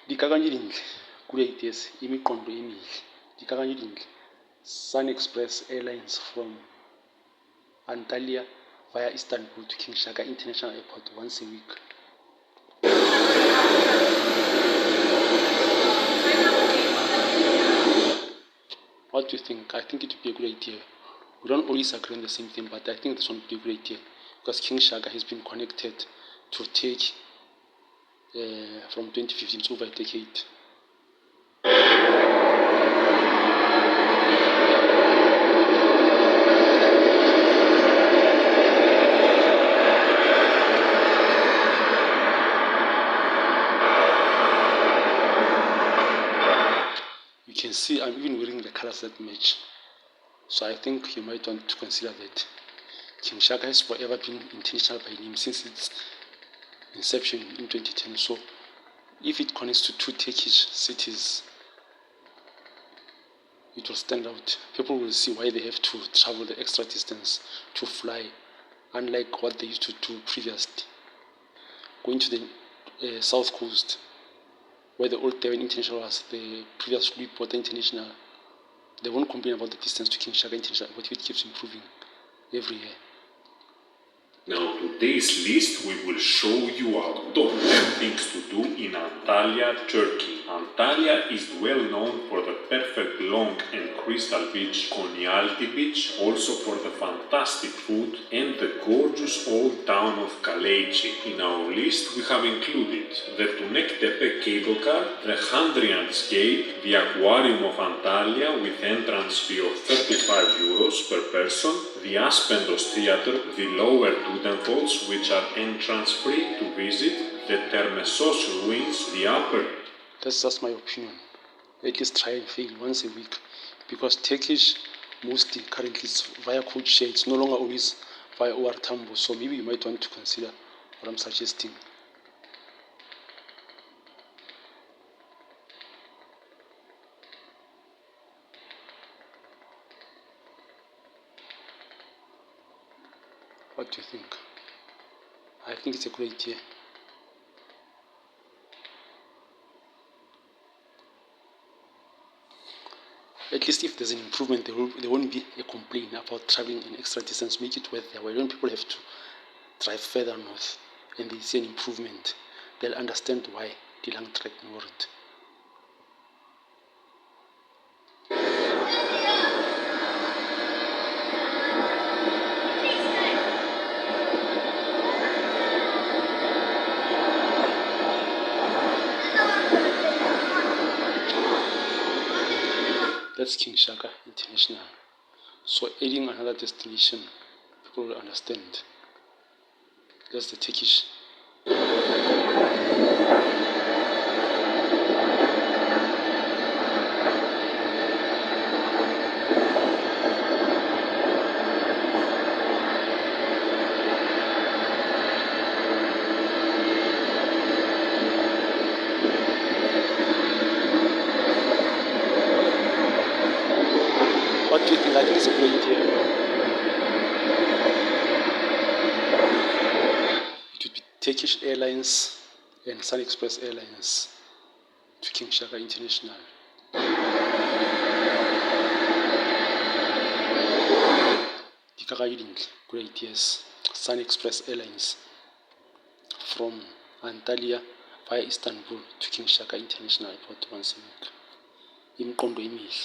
Dikakanyo dintle, kula itese, imiqondo emihle. Dikakanyo dintle. Sunexpress Airlines from Antalya via Istanbul to King Shaka International Airport once a week. What do you think? I think it would be a good idea. We don't always agree on the same thing, but I think this one would be a good idea because King Shaka has been connected to Turkey from 2015, it's over a decade. You can see I'm even wearing the colors that match. So I think you might want to consider that. King Shaka has forever been intentional by name since its inception in 2010. So if it connects to two Turkish cities, it will stand out. People will see why they have to travel the extra distance to fly, unlike what they used to do previously. Going to the south coast, where the old Devon International was, the previous Water International, they won't complain about the distance to King Shaka International, but it keeps improving every year. Now today's list we will show you our top 10 things to do in Antalya, Turkey. Antalya is well known for the perfect long and crystal beach, Konyaaltı Beach, also for the fantastic food and the gorgeous old town of Kaleiçi. In our list we have included the Tunektepe cable car, the Handrian's Gate, the aquarium of Antalya with entrance fee of 35 euros per person, the Aspendos Theatre, the lower Dudenfalls, which are entrance free to visit, the Termessos ruins, the upper. That's just my opinion. At least try and fail once a week, because Turkish mostly currently is via code share. It's no longer always via OR Tambo. So maybe you might want to consider what I'm suggesting. What do you think? I think it's a great idea. At least if there's an improvement, there won't be a complaint about traveling an extra distance. Make it worth their while. When people have to drive further north and they see an improvement, they'll understand why the long trek north. That's King Shaka International. So adding another destination, people will understand. That's the Turkish. What do you think? I think it's a great idea. It would be Turkish Airlines and Sunexpress Airlines to King Shaka International. Dikakanyo dintle, great ideas. Sunexpress Airlines from Antalya via Istanbul to King Shaka International Airport once a week. Imiqondo emihle.